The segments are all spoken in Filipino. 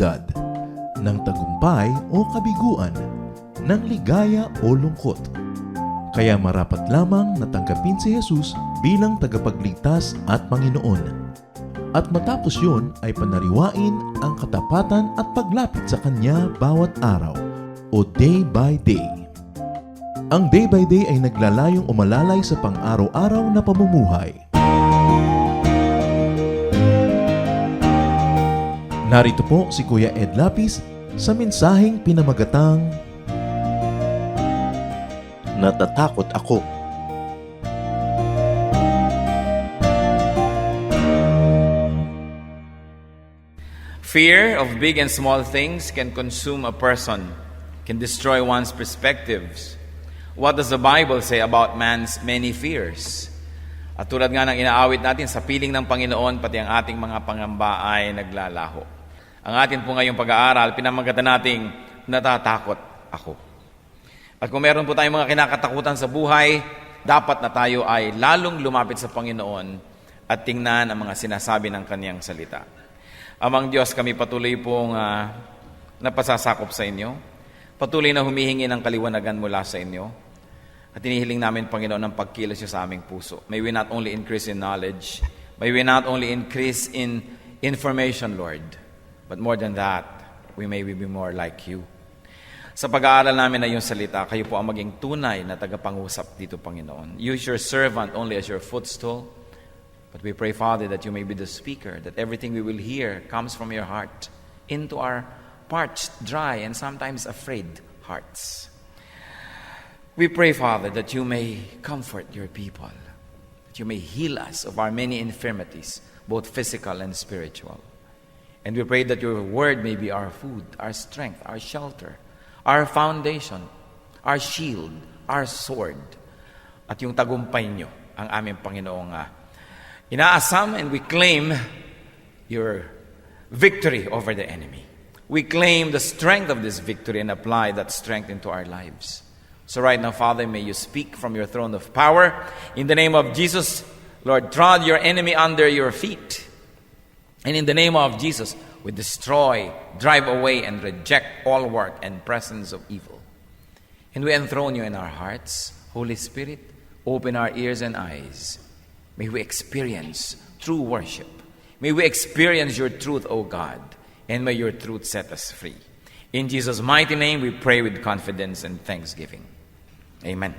kalamidad, ng tagumpay o kabiguan, ng ligaya o lungkot. Kaya marapat lamang na tanggapin si Jesus bilang tagapagligtas at Panginoon. At matapos yun ay panariwain ang katapatan at paglapit sa Kanya bawat araw o day by day. Ang day by day ay naglalayong umalalay sa pang-araw-araw na pamumuhay. Narito po si Kuya Ed Lapis sa mensaheng pinamagatang Natatakot Ako. Fear of big and small things can consume a person, can destroy one's perspectives. What does the Bible say about man's many fears? At tulad nga ng inaawit natin, sa piling ng Panginoon, pati ang ating mga pangamba ay naglalaho. Ang atin po ngayong pag-aaral, pinamagatan nating Natatakot Ako. At kung meron po tayong mga kinakatakutan sa buhay, dapat na tayo ay lalong lumapit sa Panginoon at tingnan ang mga sinasabi ng Kaniyang salita. Amang Diyos, kami patuloy pong napasasakop sa inyo. Patuloy na humihingi ng kaliwanagan mula sa inyo. At inihiling namin, Panginoon, ang pagkilos niyo sa aming puso. May we not only increase in knowledge, may we not only increase in information, Lord, but more than that, we may be more like you. Sa pag-aaral namin na iyong salita, kayo po ang maging tunay na tagapangusap dito, Panginoon. Use your servant only as your footstool. But we pray, Father, that you may be the speaker, that everything we will hear comes from your heart into our parched, dry, and sometimes afraid hearts. We pray, Father, that you may comfort your people, that you may heal us of our many infirmities, both physical and spiritual. And we pray that your word may be our food, our strength, our shelter, our foundation, our shield, our sword, at yung tagumpay nyo, ang aming Panginoong inaasam, and we claim your victory over the enemy. We claim the strength of this victory and apply that strength into our lives. So right now, Father, may you speak from your throne of power. In the name of Jesus, Lord, trod your enemy under your feet. And in the name of Jesus, we destroy, drive away, and reject all work and presence of evil. And we enthrone you in our hearts. Holy Spirit, open our ears and eyes. May we experience true worship. May we experience your truth, O God, and may your truth set us free. In Jesus' mighty name, we pray with confidence and thanksgiving. Amen.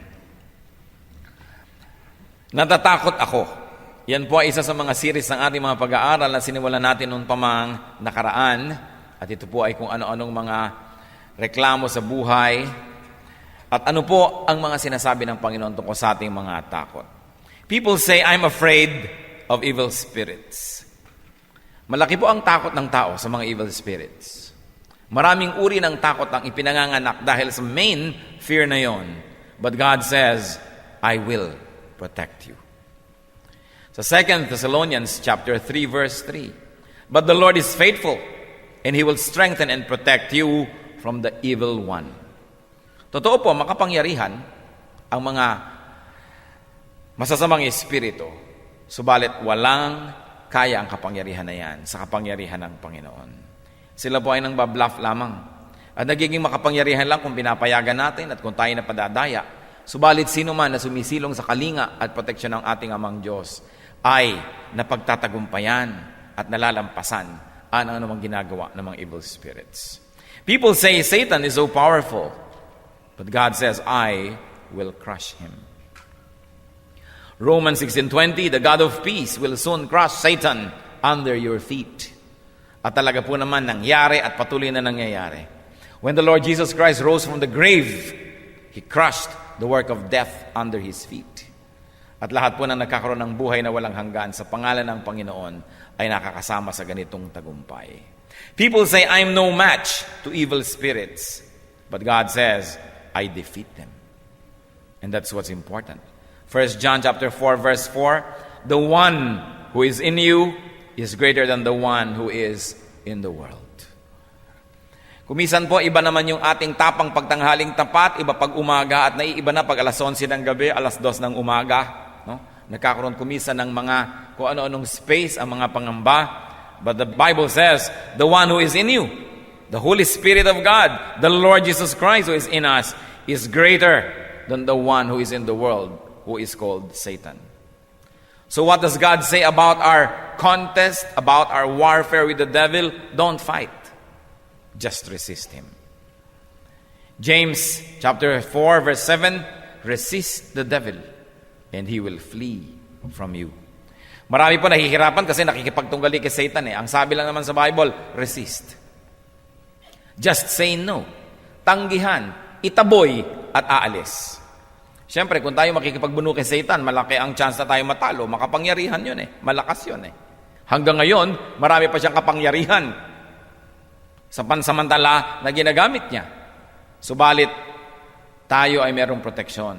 Natatakot ako. Yan po ay isa sa mga series ng ating mga pag-aaral na sinimulan natin noong pamang nakaraan. At ito po ay kung ano-anong mga reklamo sa buhay. At ano po ang mga sinasabi ng Panginoon tungkol sa ating mga takot. People say, I'm afraid of evil spirits. Malaki po ang takot ng tao sa mga evil spirits. Maraming uri ng takot ang ipinanganganak dahil sa main fear na yon. But God says, I will protect you. Sa 2 Thessalonians chapter 3, verse 3, but the Lord is faithful, and He will strengthen and protect you from the evil one. Totoo po, makapangyarihan ang mga masasamang espiritu, subalit walang kaya ang kapangyarihan na yan sa kapangyarihan ng Panginoon. Sila po ay nang babluff lamang. At nagiging makapangyarihan lang kung pinapayagan natin at kung tayo na padadaya. Subalit sino man na sumisilong sa kalinga at proteksyon ng ating Amang Diyos ay napagtatagumpayan at nalalampasan ang anumang ginagawa ng mga evil spirits. People say Satan is so powerful, but God says, I will crush him. Romans 16:20, the God of peace will soon crush Satan under your feet. At talaga po naman nangyari at patuloy na nangyayari. When the Lord Jesus Christ rose from the grave, He crushed the work of death under His feet. At lahat po na nagkakaroon ng buhay na walang hanggan sa pangalan ng Panginoon ay nakakasama sa ganitong tagumpay. People say, I'm no match to evil spirits. But God says, I defeat them. And that's what's important. 1 John chapter 4, verse 4, the one who is in you is greater than the one who is in the world. Kumisan po, iba naman yung ating tapang pagtanghaling tapat, iba pag umaga, at naiiba na pag alas 11 ng gabi, alas 2 ng umaga. No? Nagkakaroon kumisan ng mga kung ano-anong space ang mga pangamba. But the Bible says, the one who is in you The Holy Spirit of God, the Lord Jesus Christ who is in us, is greater than the one who is in the world, who is called Satan. So what does God say about our contest, about our warfare with the devil? Don't fight. Just resist him. James chapter 4 verse 7, resist the devil and he will flee from you. Marami po nahihirapan kasi nakikipagtunggali kay Satan eh. Ang sabi lang naman sa Bible, resist. Just say no. Tanggihan, itaboy at aalis. Siyempre, kung tayo makikipagbuno kay Satan, malaki ang chance na tayo matalo. Makapangyarihan yun eh. Malakas yun eh. Hanggang ngayon, marami pa siyang kapangyarihan sa pansamantala na ginagamit niya. Subalit, tayo ay merong proteksyon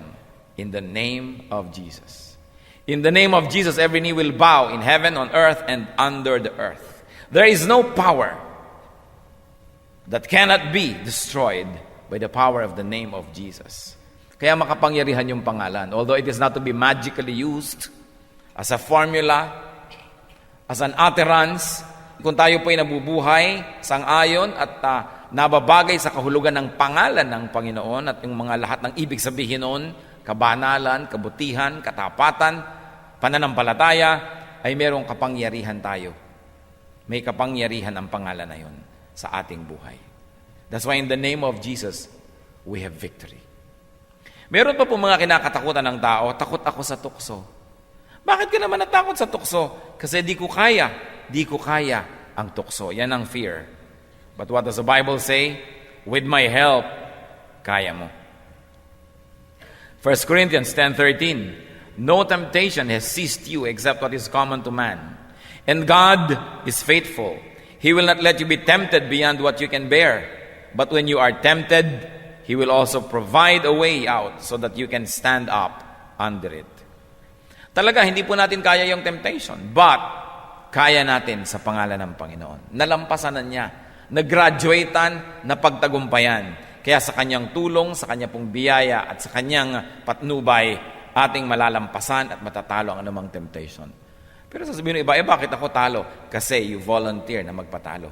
in the name of Jesus. In the name of Jesus, every knee will bow in heaven, on earth, and under the earth. There is no power that cannot be destroyed by the power of the name of Jesus. Kaya makapangyarihan yung pangalan. Although it is not to be magically used as a formula, as an utterance, kung tayo po ay nabubuhay, sang-ayon at nababagay sa kahulugan ng pangalan ng Panginoon at yung mga lahat ng ibig sabihin noon, kabanalan, kabutihan, katapatan, pananampalataya, ay merong kapangyarihan tayo. May kapangyarihan ang pangalan na yun sa ating buhay. That's why in the name of Jesus, we have victory. Meron pa po mga kinakatakutan ng tao, takot ako sa tukso. Bakit ka naman natakot sa tukso? Kasi di ko kaya ang tukso. Yan ang fear. But what does the Bible say? With my help, kaya mo. 1 Corinthians 10:13, no temptation has seized you except what is common to man. And God is faithful. He will not let you be tempted beyond what you can bear. But when you are tempted, He will also provide a way out so that you can stand up under it. Talaga, hindi po natin kaya yung temptation. But, kaya natin sa pangalan ng Panginoon. Nalampasan na niya. Nag-graduatean, napagtagumpayan. Kaya sa kanyang tulong, sa kanya pong biyaya, at sa kanyang patnubay, ating malalampasan at matatalo ang anumang temptation. Pero sasabihin ng iba, bakit ako talo? Kasi you volunteer na magpatalo.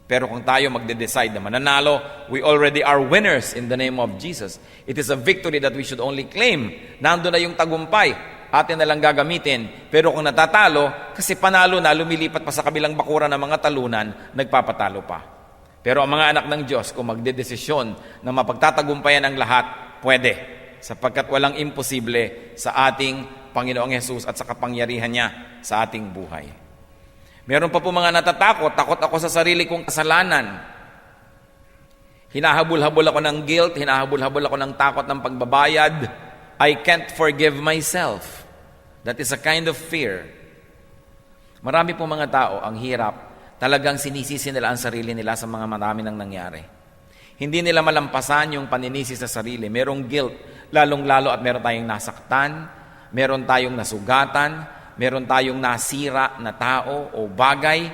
Pero kung tayo magde-decide na mananalo, we already are winners in the name of Jesus. It is a victory that we should only claim. Nandun na yung tagumpay, atin na lang gagamitin. Pero kung natatalo, kasi panalo na, lumilipat pa sa kabilang bakuran ng mga talunan, nagpapatalo pa. Pero ang mga anak ng Diyos, kung magdedesisyon na mapagtatagumpayan ang lahat, pwede. Sapagkat walang imposible sa ating Panginoong Hesus at sa kapangyarihan niya sa ating buhay. Meron pa po mga natatakot. Takot ako sa sarili kong kasalanan. Hinahabol-habol ako ng guilt. Hinahabol-habol ako ng takot ng pagbabayad. I can't forgive myself. That is a kind of fear. Marami po mga tao, ang hirap, talagang sinisisi nila ang sarili nila sa mga marami nang nangyari. Hindi nila malampasan yung paninisi sa sarili. Merong guilt, lalong-lalo at meron tayong nasaktan, meron tayong nasugatan, meron tayong nasira na tao o bagay.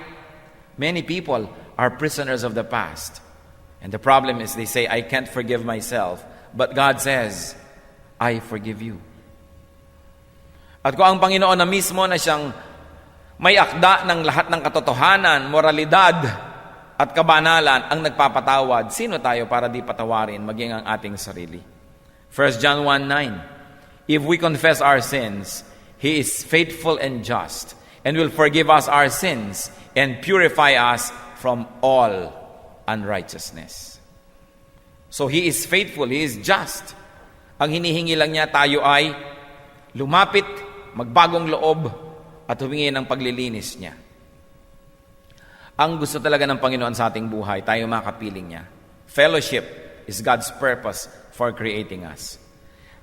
Many people are prisoners of the past. And the problem is they say, I can't forgive myself. But God says, I forgive you. At kung ang Panginoon na mismo na siyang may akda ng lahat ng katotohanan, moralidad at kabanalan ang nagpapatawad, sino tayo para di patawarin maging ang ating sarili? 1 John 1:9, if we confess our sins, He is faithful and just, and will forgive us our sins and purify us from all unrighteousness. So He is faithful, He is just. Ang hinihingi lang niya, tayo ay lumapit, magbagong loob, at humingi ng paglilinis niya. Ang gusto talaga ng Panginoon sa ating buhay, tayo makapiling niya. Fellowship is God's purpose for creating us.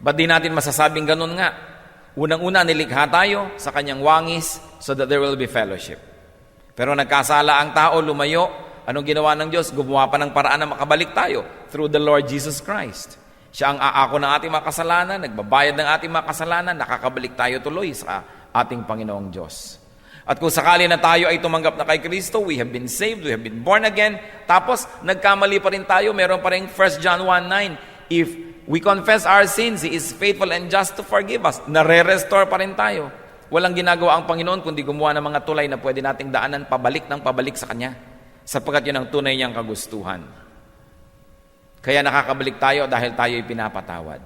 Ba't di natin masasabing ganun nga? Unang-una, nilikha tayo sa kanyang wangis so that there will be fellowship. Pero nagkasala ang tao, lumayo. Anong ginawa ng Diyos? Gumawa pa ng paraan na makabalik tayo through the Lord Jesus Christ. Siya ang aako ng ating mga kasalanan, nagbabayad ng ating mga kasalanan, nakakabalik tayo tuloy sa ating Panginoong Diyos. At kung sakali na tayo ay tumanggap na kay Kristo, we have been saved, we have been born again, tapos nagkamali pa rin tayo, meron pa rin 1 John 1:9, if we confess our sins, He is faithful and just to forgive us. Nare-restore pa rin tayo. Walang ginagawa ang Panginoon kundi gumawa ng mga tulay na pwede nating daanan pabalik ng pabalik sa Kanya. sapagkat yun ang tunay niyang kagustuhan. Kaya nakakabalik tayo dahil tayo'y pinapatawad.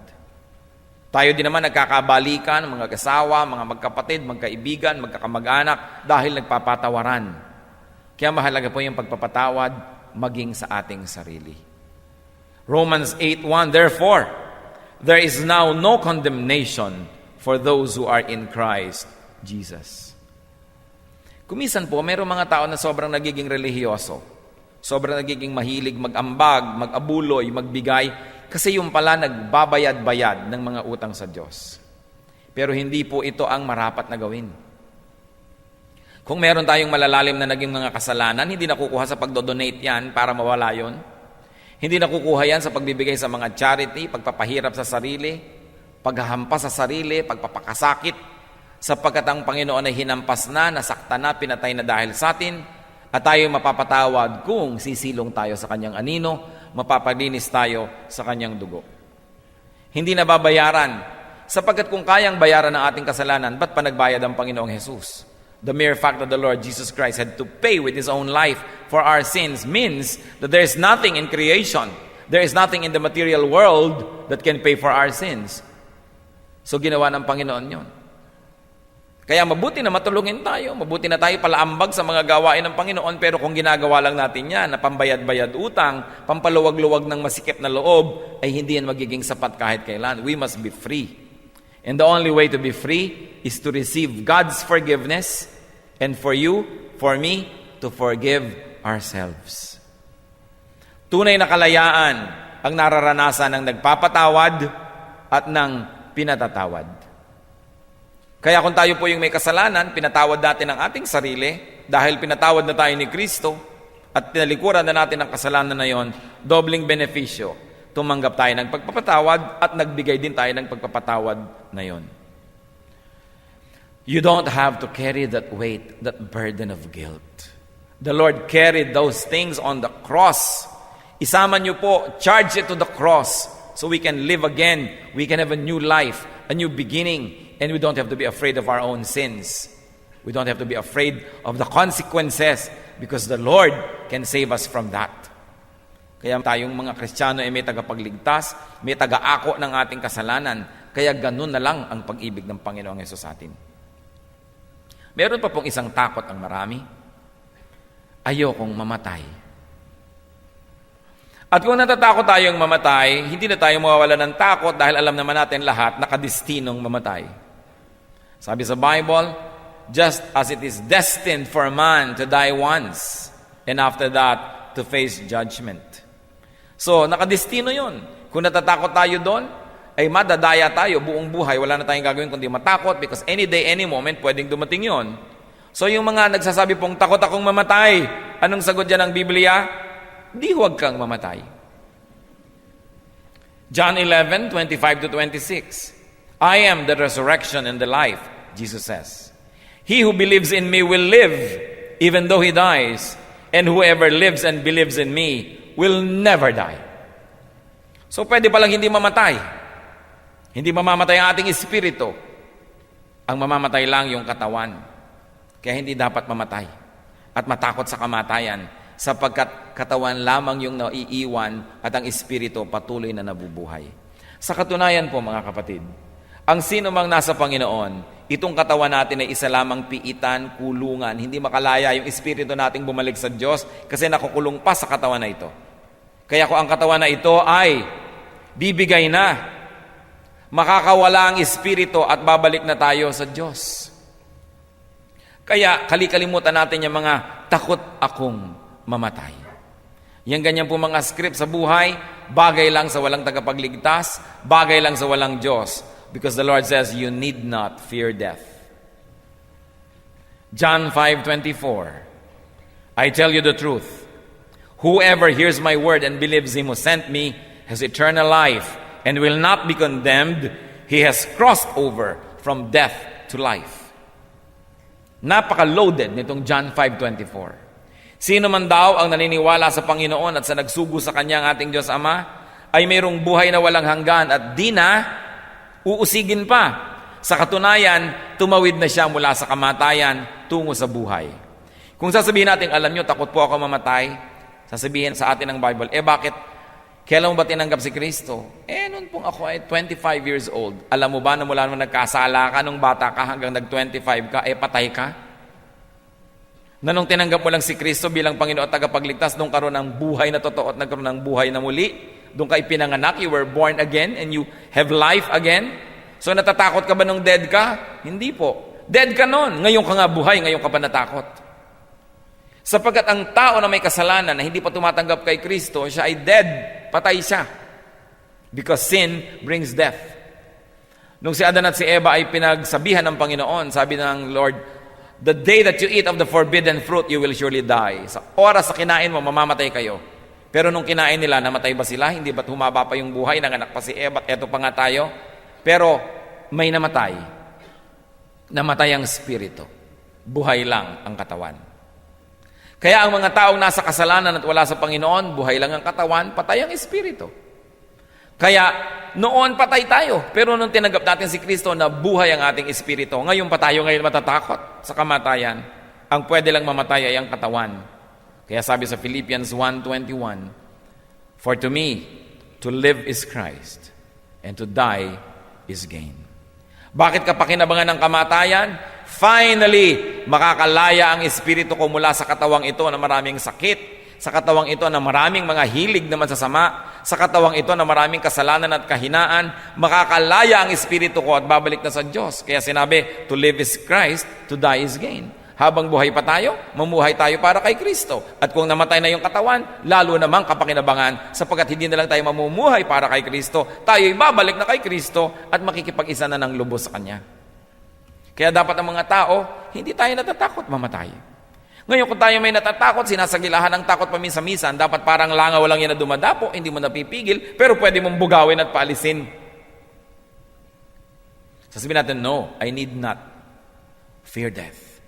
Tayo din naman nagkakabalikan, mga kasawa, mga magkapatid, magkaibigan, magkakamag-anak dahil nagpapatawaran. Kaya mahalaga po yung pagpapatawad maging sa ating sarili. Romans 8:1, therefore, there is now no condemnation for those who are in Christ Jesus. Kumisan po, mayroong mga tao na sobrang nagiging relihiyoso. Sobrang nagiging mahilig mag-ambag, mag-abuloy, magbigay, kasi yung pala nagbabayad-bayad ng mga utang sa Diyos. Pero hindi po ito ang marapat na gawin. Kung meron tayong malalalim na naging mga kasalanan, hindi nakukuha sa pagdodonate yan para mawala yon. Hindi nakukuha yan sa pagbibigay sa mga charity, pagpapahirap sa sarili, paghahampas sa sarili, pagpapakasakit, sapagkat ang Panginoon ay hinampas na, nasakta na, pinatay na dahil sa atin, at tayo mapapatawad kung sisilong tayo sa kanyang anino, mapapalinis tayo sa kanyang dugo. Hindi na babayaran, sapagkat kung kayang bayaran ng ating kasalanan, ba't pa nagbayad ang Panginoong Jesus? The mere fact that the Lord Jesus Christ had to pay with His own life for our sins means that there is nothing in creation, there is nothing in the material world that can pay for our sins. So ginawa ng Panginoon yon. Kaya mabuti na matulungin tayo, mabuti na tayo palaambag sa mga gawain ng Panginoon, pero kung ginagawa lang natin yan, na pambayad-bayad utang, pampaluwag-luwag ng masikip na loob, ay hindi yan magiging sapat kahit kailan. We must be free. And the only way to be free is to receive God's forgiveness and for you, for me, to forgive ourselves. Tunay na kalayaan ang nararanasan ng nagpapatawad at ng pinatatawad. Kaya kung tayo po yung may kasalanan, pinatawad natin ang ating sarili dahil pinatawad na tayo ni Kristo at pinalikuran na natin ang kasalanan na yon, dobling benepisyo. Tumanggap tayo ng pagpapatawad at nagbigay din tayo ng pagpapatawad na yon. You don't have to carry that weight, that burden of guilt. The Lord carried those things on the cross. Isama niyo po, charge it to the cross so we can live again. We can have a new life, a new beginning, and we don't have to be afraid of our own sins. We don't have to be afraid of the consequences because the Lord can save us from that. Kaya tayong mga Kristiyano ay may tagapagligtas, may taga-ako ng ating kasalanan. Kaya ganun na lang ang pag-ibig ng Panginoong Hesus sa atin. Meron pa pong isang takot ang marami. Ayokong mamatay. At kung natatakot tayong mamatay, hindi na tayo mawawala ng takot dahil alam naman natin lahat nakadestinong mamatay. Sabi sa Bible, just as it is destined for man to die once, and after that, to face judgment. So, nakadestino yun. Kung natatakot tayo doon, ay madadaya tayo buong buhay. Wala na tayong gagawin kundi matakot because any day, any moment, pwedeng dumating yon. So, yung mga nagsasabi pong takot akong mamatay, anong sagot dyan ng Biblia? Di huwag kang mamatay. John 11:25-26. I am the resurrection and the life, Jesus says. He who believes in me will live, even though he dies, and whoever lives and believes in me will never die. So pwede palang hindi mamatay. Hindi mamamatay ang ating espiritu. Ang mamamatay lang yung katawan. Kaya hindi dapat mamatay at matakot sa kamatayan sapagkat katawan lamang yung naiiwan at ang espiritu patuloy na nabubuhay. Sa katunayan po mga kapatid, ang sino mang nasa Panginoon, itong katawan natin ay isa lamang piitan, kulungan, hindi makalaya yung espiritu nating bumalik sa Diyos kasi nakukulong pa sa katawan na ito. Kaya kung ang katawan na ito ay bibigay na, makakawala ang espiritu at babalik na tayo sa Diyos. Kaya kalikalimutan natin yung mga takot akong mamatay. Yang ganyan po mga script sa buhay, bagay lang sa walang tagapagligtas, bagay lang sa walang Diyos. Because the Lord says, you need not fear death. John 5:24. I tell you the truth. Whoever hears my word and believes him who sent me has eternal life and will not be condemned. He has crossed over from death to life. Napaka-loaded nitong John 5:24. Sino man daw ang naniniwala sa Panginoon at sa nagsugo sa Kanya ang ating Diyos Ama, ay mayroong buhay na walang hanggan at di na uusigin pa. Sa katunayan, tumawid na siya mula sa kamatayan tungo sa buhay. Kung sasabihin natin, alam nyo, takot po ako mamatay, sasabihin sa atin ng Bible, bakit? Kailan mo ba tinanggap si Kristo? Noon pong ako ay 25 years old. Alam mo ba na mula nung nagkasala ka, nung bata ka hanggang nag-25 ka, patay ka? Na nung tinanggap mo lang si Kristo bilang Panginoon at tagapagligtas, nung karoon ng buhay na totoo at nagkaroon ng buhay na muli, doon ka ipinanganak, you were born again and you have life again. So natatakot ka ba nung dead ka? Hindi po. Dead ka noon. Ngayon ka nga buhay, ngayon ka pa natakot. Sapagkat ang tao na may kasalanan na hindi pa tumatanggap kay Kristo, siya ay dead. Patay siya. Because sin brings death. Nung si Adan at si Eva ay pinagsabihan ng Panginoon, sabi ng Lord, the day that you eat of the forbidden fruit, you will surely die. Sa oras sa kinain mo, mamamatay kayo. Pero nung kinain nila, namatay ba sila? Hindi ba't humaba pa yung buhay? Nanganak pa si Eva at eto pa nga tayo? Pero may namatay. Namatay ang spirito. Buhay lang ang katawan. Kaya ang mga taong nasa kasalanan at wala sa Panginoon, buhay lang ang katawan, patay ang espiritu. Kaya noon patay tayo, pero nung tinanggap natin si Kristo na buhay ang ating espiritu, ngayon pa tayo ngayon matatakot sa kamatayan. Ang pwede lang mamatay ay ang katawan. Kaya sabi sa Philippians 1:21, for to me, to live is Christ, and to die is gain. Bakit ka pakinabangan ng kamatayan? Finally, makakalaya ang espiritu ko mula sa katawang ito na maraming sakit, sa katawang ito na maraming mga hilig na masasama, sa katawang ito na maraming kasalanan at kahinaan, makakalaya ang espiritu ko at babalik na sa Diyos. Kaya sinabi, to live is Christ, to die is gain. Habang buhay pa tayo, mamuhay tayo para kay Kristo. At kung namatay na yung katawan, lalo namang kapakinabangan, sapagkat hindi na lang tayo mamumuhay para kay Kristo, tayo'y babalik na kay Kristo at makikipag-isa na ng lubos sa Kanya. Kaya dapat ang mga tao, hindi tayo natatakot mamatay. Ngayon kung tayo may natatakot, sinasagilahan ng takot paminsan-minsan, dapat parang langaw lang yan na dumadapo, hindi mo napipigil, pero pwede mong bugawin at paalisin. Sasabihin natin, no, I need not fear death.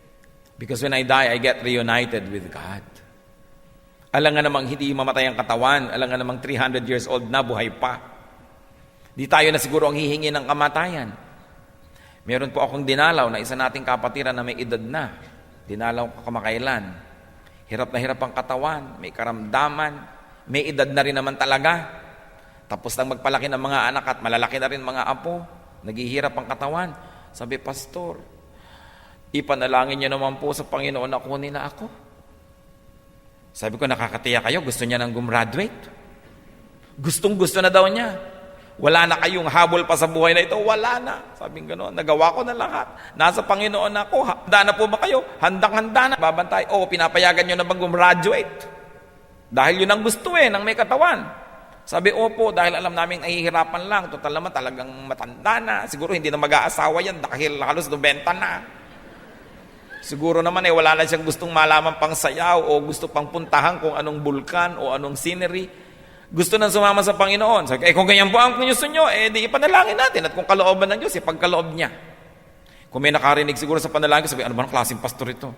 Because when I die, I get reunited with God. Alam nga namang hindi mamatay ang katawan, alam nga namang 300 years old na, buhay pa. Di tayo na siguro ang hihingi ng kamatayan. Meron po akong dinalaw na isa nating kapatiran na may edad na. Dinalaw ko kamakailan. Hirap na hirap ang katawan, may karamdaman, may edad na rin naman talaga. Tapos nang magpalaki ng mga anak at malalaki na rin mga apo, naghihirap ang katawan. Sabi, Pastor, ipanalangin niyo naman po sa Panginoon na kunin na ako. Sabi ko, nakakatiya kayo, gusto niya nang gumraduate. Gustong-gusto na daw niya. Wala na kayong habol pa sa buhay na ito. Wala na. Sabi gano'n, nagawa ko na lahat. Nasa Panginoon ako. Handa na po ba kayo? Handang-handa na. Babantay. Pinapayagan nyo na bang gumraduate? Dahil yun ang gusto ng may katawan. Sabi, opo, dahil alam namin nahihirapan lang. Total naman talagang matanda na. Siguro hindi na mag-aasawa yan dahil halos 90 na. Siguro naman wala na siyang gustong malaman pang sayaw o gusto pang puntahan kung anong bulkan o anong scenery. Gusto nang sumama sa Panginoon. Sabi, kung ganyan po ang gusto nyo, di ipanalangin natin. At kung kalooban ng Diyos, pagkaloob niya. Kung may nakarinig siguro sa panalangin, sabi, ano ba ang klaseng pastor ito?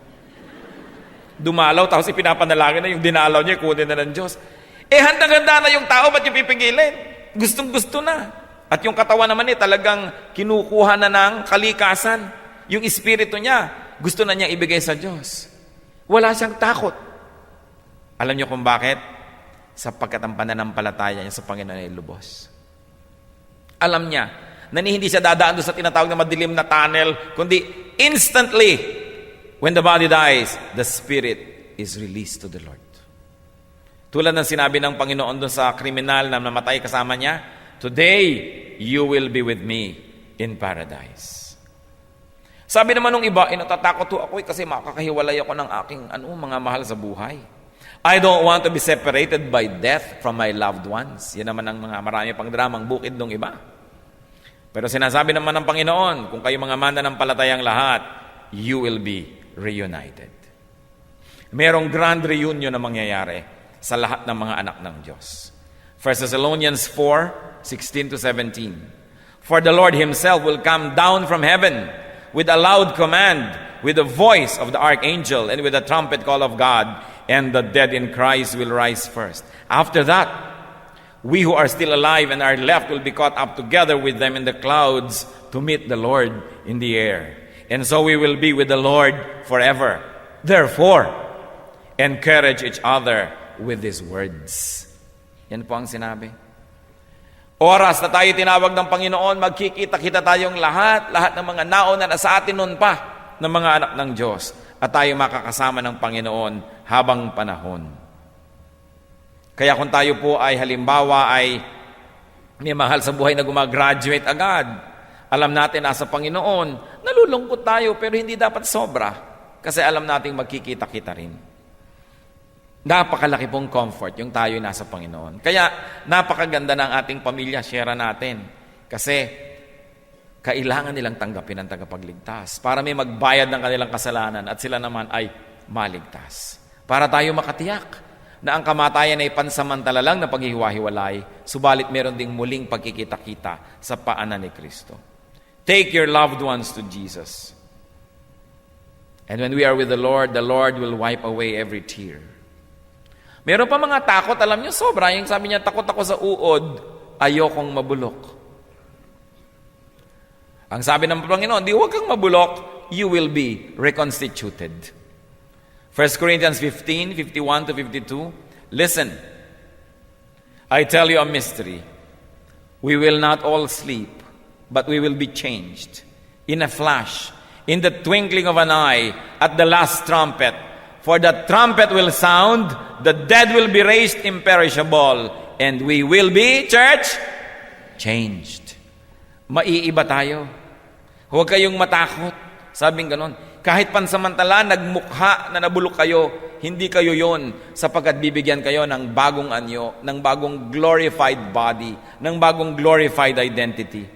Dumalaw, tapos ipinapanalangin na yung dinalaw niya, kunin na ng Diyos. Handang-handa na yung tao, ba't yung pipigilin? Gustong-gusto na. At yung katawan naman talagang kinukuha na ng kalikasan. Yung espiritu niya, gusto na niya ibigay sa Diyos. Wala siyang takot. Alam niyo kung bakit? Sapagkat ang pananampalataya niya sa Panginoon ay lubos. Alam niya na hindi siya dadaan doon sa tinatawag na madilim na tunnel, kundi instantly, when the body dies, the spirit is released to the Lord. Tulad ng sinabi ng Panginoon doon sa kriminal na namatay kasama niya, today, you will be with me in paradise. Sabi naman nung iba, natatakot ako kasi makakahiwalay ako ng aking mga mahal sa buhay. I don't want to be separated by death from my loved ones. Yan naman ang mga marami pang dramang bukid ng iba. Pero sinasabi naman ng Panginoon, kung kayo mga mananampalatayang lahat, you will be reunited. Merong grand reunion na mangyayari sa lahat ng mga anak ng Diyos. 1 Thessalonians 4:16-17. For the Lord Himself will come down from heaven with a loud command, with the voice of the archangel, and with the trumpet call of God, and the dead in Christ will rise first. After that, we who are still alive and are left will be caught up together with them in the clouds to meet the Lord in the air. And so we will be with the Lord forever. Therefore, Encourage each other with these words. Yan po ang sinabi. Oras na tayo tinawag ng Panginoon, magkikita-kita tayong lahat ng mga nauna na sa atin noon pa ng mga anak ng Diyos, at tayo makakasama ng Panginoon habang panahon. Kaya kung tayo po ay halimbawa ay may mahal sa buhay na gumagraduate agad, alam natin nasa Panginoon, nalulungkot tayo pero hindi dapat sobra kasi alam natin magkikita-kita rin. Napakalaki pong comfort yung tayo nasa Panginoon. Kaya napakaganda ng ating pamilya, share natin. Kasi kailangan nilang tanggapin ang tagapagligtas para may magbayad ng kanilang kasalanan at sila naman ay maligtas. Para tayo makatiyak na ang kamatayan ay pansamantala lang na paghihiwa-hiwalay, subalit meron ding muling pagkikita-kita sa paanan ni Kristo. Take your loved ones to Jesus. And when we are with the Lord will wipe away every tear. Meron pa mga takot, alam niyo, sobra. Yung sabi niya, takot ako sa uod, ayokong mabulok. Ang sabi ng Panginoon, di huwag kang mabulok, you will be reconstituted. 1 Corinthians 15, 51 to 52, listen, I tell you a mystery. We will not all sleep, but we will be changed. In a flash, in the twinkling of an eye, at the last trumpet. For the trumpet will sound, the dead will be raised imperishable, and we will be, church, changed. Maiiba tayo. Huwag kayong matakot. Sabing ganon. Kahit pansamantala, nagmukha na nabulok kayo, hindi kayo yon, sapagkat bibigyan kayo ng bagong anyo, ng bagong glorified body, ng bagong glorified identity.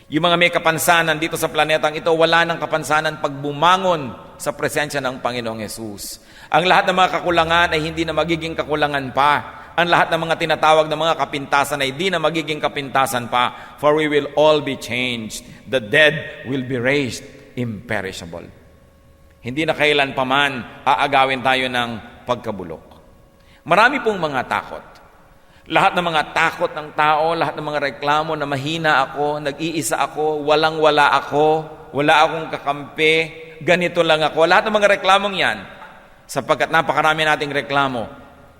Yung mga may kapansanan dito sa planetang ito, wala ng kapansanan pag bumangon sa presensya ng Panginoong Yesus. Ang lahat ng mga kakulangan ay hindi na magiging kakulangan pa. Ang lahat ng mga tinatawag na mga kapintasan ay hindi na magiging kapintasan pa. For we will all be changed. The dead will be raised imperishable. Hindi na kailan paman aagawin tayo ng pagkabulok. Marami pong mga takot. Lahat ng mga takot ng tao, lahat ng mga reklamo na mahina ako, nag-iisa ako, walang-wala ako, wala akong kakampi, ganito lang ako. Lahat ng mga reklamong yan, sapagkat napakarami nating reklamo,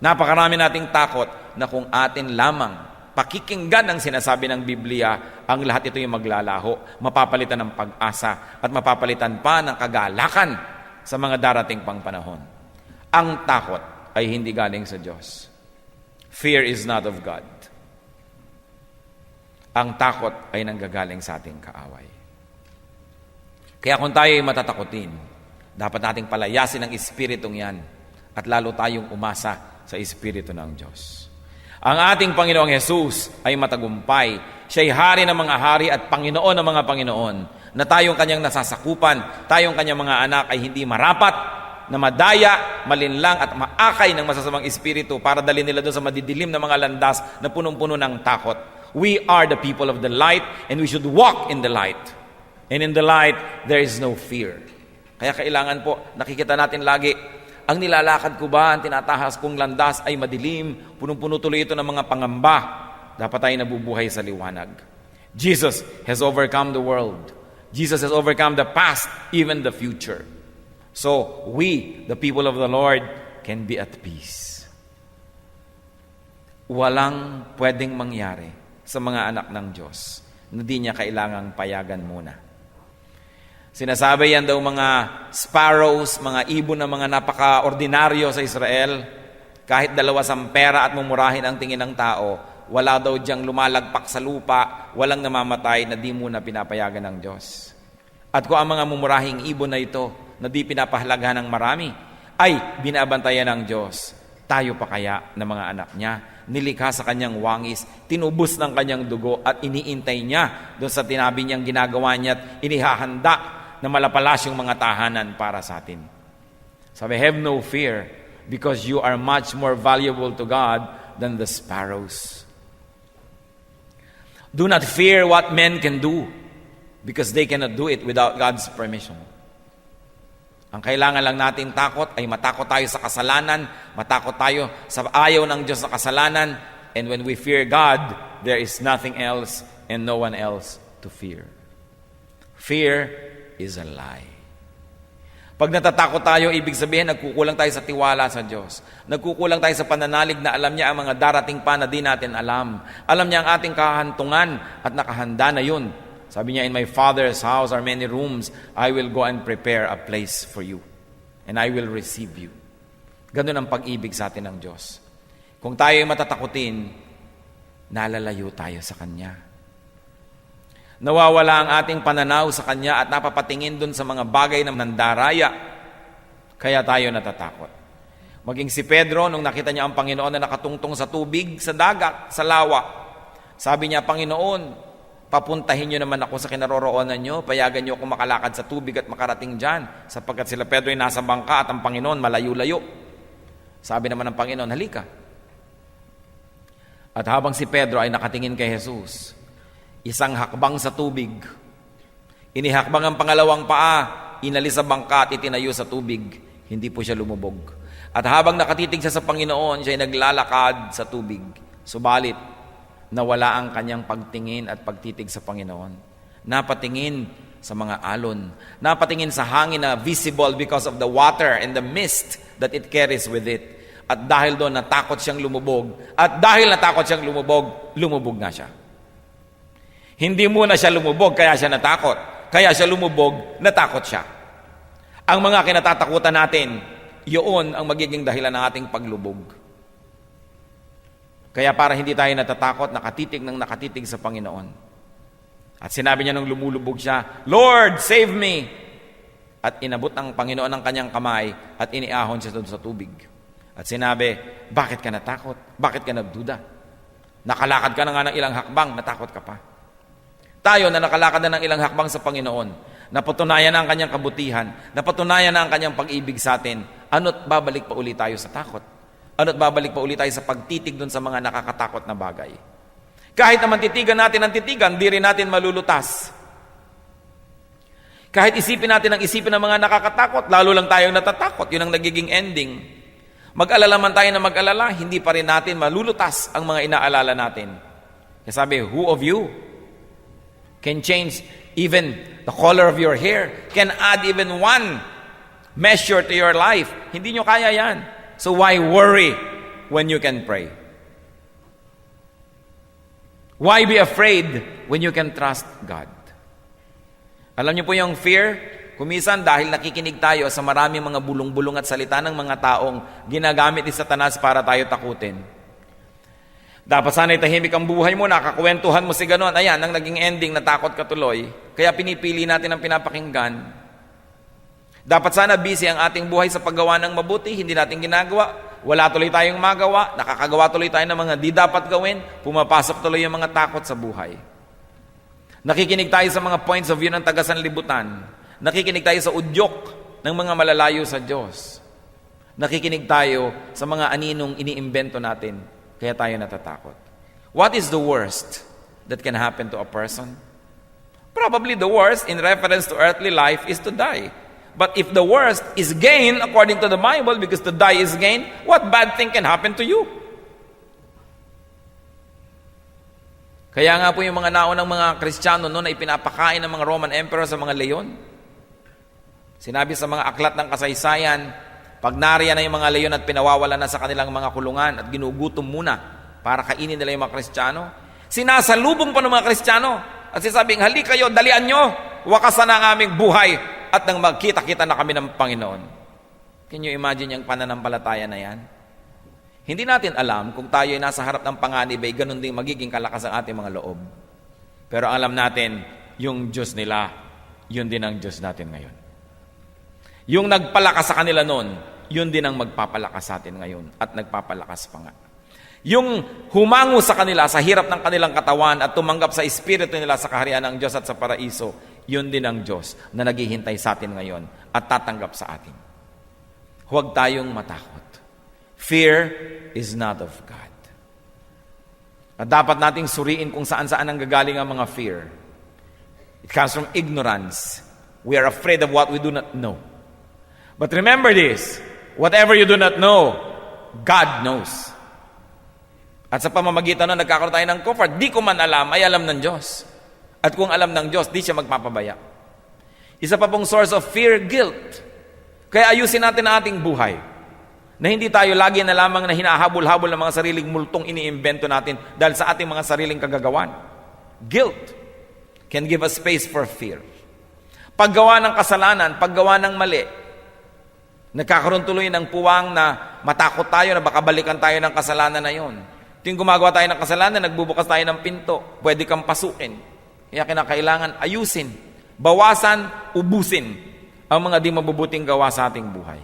napakarami nating takot na kung atin lamang pakikinggan ang sinasabi ng Biblia, ang lahat ito yung maglalaho, mapapalitan ng pag-asa at mapapalitan pa ng kagalakan sa mga darating pang panahon. Ang takot ay hindi galing sa Diyos. Fear is not of God. Ang takot ay nanggagaling sa ating kaaway. Kaya kung tayo ay matatakotin, dapat nating palayasin ang espiritong yan at lalo tayong umasa sa espiritu ng Diyos. Ang ating Panginoong Jesus ay matagumpay. Siya'y hari ng mga hari at Panginoon ng mga Panginoon, na tayong kanyang nasasakupan, tayong kanyang mga anak ay hindi marapat na madaya, malinlang at maakay ng masasamang espiritu para dalhin nila doon sa madidilim na mga landas na punong-puno ng takot. We are the people of the light and we should walk in the light. And in the light, there is no fear. Kaya kailangan po, nakikita natin lagi, ang nilalakad ko ba, ang tinatahas kong landas ay madilim, punong-puno tuloy ito ng mga pangamba. Dapat tayo nabubuhay sa liwanag. Jesus has overcome the world. Jesus has overcome the past, even the future. So, we, the people of the Lord, can be at peace. Walang pwedeng mangyari sa mga anak ng Diyos na di niya kailangang payagan muna. Sinasabi yan daw mga sparrows, mga ibon na mga napaka-ordinaryo sa Israel, kahit 2 pera at mumurahin ang tingin ng tao, wala daw diyang lumalagpak sa lupa, walang namamatay na di muna pinapayagan ng Diyos. At kung ang mga mumurahing ibon na ito, na di pinapahalagahan ng marami, ay binabantayan ng Diyos, tayo pa kaya na mga anak niya, nilikha sa kanyang wangis, tinubos ng kanyang dugo at iniintay niya doon sa tinabi niyang ginagawa niya at inihahanda na malapalas yung mga tahanan para sa atin. Sabi, have no fear because you are much more valuable to God than the sparrows. Do not fear what men can do because they cannot do it without God's permission. Ang kailangan lang natin takot ay matakot tayo sa kasalanan, matakot tayo sa ayaw ng Diyos sa kasalanan, and when we fear God, there is nothing else and no one else to fear. Fear is a lie. Pag natatakot tayo, ibig sabihin, nagkukulang tayo sa tiwala sa Diyos. Nagkukulang tayo sa pananalig na alam niya ang mga darating pa na di natin alam. Alam niya ang ating kahantungan at nakahanda na yun. Sabi niya, in my Father's house are many rooms. I will go and prepare a place for you. And I will receive you. Ganun ang pag-ibig sa atin ng Diyos. Kung tayo ay matatakutin, nalalayo tayo sa Kanya. Nawawala ang ating pananaw sa Kanya at napapatingin dun sa mga bagay na nandaraya. Kaya tayo natatakot. Maging si Pedro, nung nakita niya ang Panginoon na nakatungtong sa tubig, sa dagat, sa lawa. Sabi niya, Panginoon, papuntahin niyo naman ako sa kinaroroonan niyo, payagan niyo ako makalakad sa tubig at makarating dyan, sapagkat sila Pedro ay nasa bangka at ang Panginoon malayo-layo. Sabi naman ng Panginoon, halika. At habang si Pedro ay nakatingin kay Jesus, isang hakbang sa tubig, inihakbang ang pangalawang paa, inalis sa bangka at itinayo sa tubig, hindi po siya lumubog. At habang nakatitig siya sa Panginoon, siya ay naglalakad sa tubig. Subalit, nawala ang kanyang pagtingin at pagtitig sa Panginoon. Napatingin sa mga alon. Napatingin sa hangin na visible because of the water and the mist that it carries with it. At dahil doon, natakot siyang lumubog. At dahil natakot siyang lumubog nga siya. Hindi muna siya lumubog, kaya siya natakot. Kaya siya lumubog, natakot siya. Ang mga kinatatakutan natin, yun ang magiging dahilan ng ating paglubog. Kaya para hindi tayo natatakot, nakatitig sa Panginoon. At sinabi niya nung lumulubog siya, Lord, save me! At inabot ng Panginoon ang kanyang kamay at iniahon siya doon sa tubig. At sinabi, bakit ka natakot? Bakit ka nagduda? Nakalakad ka na nga ng ilang hakbang, natakot ka pa. Tayo na nakalakad na ng ilang hakbang sa Panginoon, napatunayan na ang kanyang kabutihan, napatunayan na ang kanyang pag-ibig sa atin, ano't babalik pa ulit tayo sa takot? Ano't babalik pa ulit tayo sa pagtitig dun sa mga nakakatakot na bagay? Kahit naman titigan natin ang titigan, di rin natin malulutas. Kahit isipin natin ang isipin ng mga nakakatakot, lalo lang tayong natatakot. Yun ang nagiging ending. Mag-alala man tayo na mag-alala, hindi pa rin natin malulutas ang mga inaalala natin. Kaya sabi, who of you can change even the color of your hair, can add even one measure to your life? Hindi nyo kaya yan. So why worry when you can pray? Why be afraid when you can trust God? Alam niyo po yung fear, kumisan dahil nakikinig tayo sa maraming mga bulong-bulong at salita ng mga taong ginagamit ni Satanas para tayo takutin. Dapat sana'y tahimik ang buhay mo, nakakwentuhan mo si ganon. Ayan, ang naging ending, natakot ka tuloy. Kaya pinipili natin ang pinapakinggan. Dapat sana busy ang ating buhay sa paggawa ng mabuti, hindi natin ginagawa. Wala tuloy tayong magawa, nakakagawa tuloy tayo ng mga di dapat gawin, pumapasok tuloy yung mga takot sa buhay. Nakikinig tayo sa mga points of view ng taga-sanlibutan. Nakikinig tayo sa udyok ng mga malalayo sa Diyos. Nakikinig tayo sa mga aninong iniimbento natin. Kaya tayo natatakot. What is the worst that can happen to a person? Probably the worst in reference to earthly life is to die. But if the worst is gain, according to the Bible, because to die is gain, what bad thing can happen to you? Kaya nga po yung mga naunang mga Kristiyano noon ay pinapakain ng mga Roman Emperor sa mga leon. Sinabi sa mga aklat ng kasaysayan, pag nariyan na yung mga leon at pinawawala na sa kanilang mga kulungan at ginugutom muna para kainin nila yung mga Kristiyano, sinasalubong pa ng mga Kristiyano at sisabing, hali kayo, dalian nyo, wakasan na ang aming buhay at nang magkita-kita na kami ng Panginoon. Can you imagine yung pananampalataya na yan? Hindi natin alam kung tayo ay nasa harap ng panganib ay ganun din magiging kalakas ang ating mga loob. Pero alam natin, yung Diyos nila, yun din ang Diyos natin ngayon. Yung nagpalakas sa kanila noon, yun din ang magpapalakas sa atin ngayon at nagpapalakas pa nga. Yung humango sa kanila sa hirap ng kanilang katawan at tumanggap sa espiritu nila sa kaharian ng Diyos at sa paraiso, yun din ang Diyos na naghihintay sa atin ngayon at tatanggap sa atin. Huwag tayong matakot. Fear is not of God. At dapat nating suriin kung saan-saan ang gagaling ang mga fear. It comes from ignorance. We are afraid of what we do not know. But remember this, whatever you do not know, God knows. At sa pamamagitan na nagkakaroon tayo ng comfort, di ko man alam, ay alam ng Diyos. At kung alam ng Diyos, di siya magpapabaya. Isa pa pong source of fear, guilt. Kaya ayusin natin ang ating buhay. Na hindi tayo lagi na lamang na hinahabol-habol ng mga sariling multong iniimbento natin dahil sa ating mga sariling kagagawan. Guilt can give us space for fear. Paggawa ng kasalanan, paggawa ng mali, nagkakaroon tuloy ng puwang na matakot tayo na baka balikan tayo ng kasalanan na yon. Tuwing gumagawa tayo ng kasalanan, nagbubukas tayo ng pinto, pwede kang pasukin. Kaya kinakailangan ayusin, bawasan, ubusin ang mga di mabubuting gawa sa ating buhay.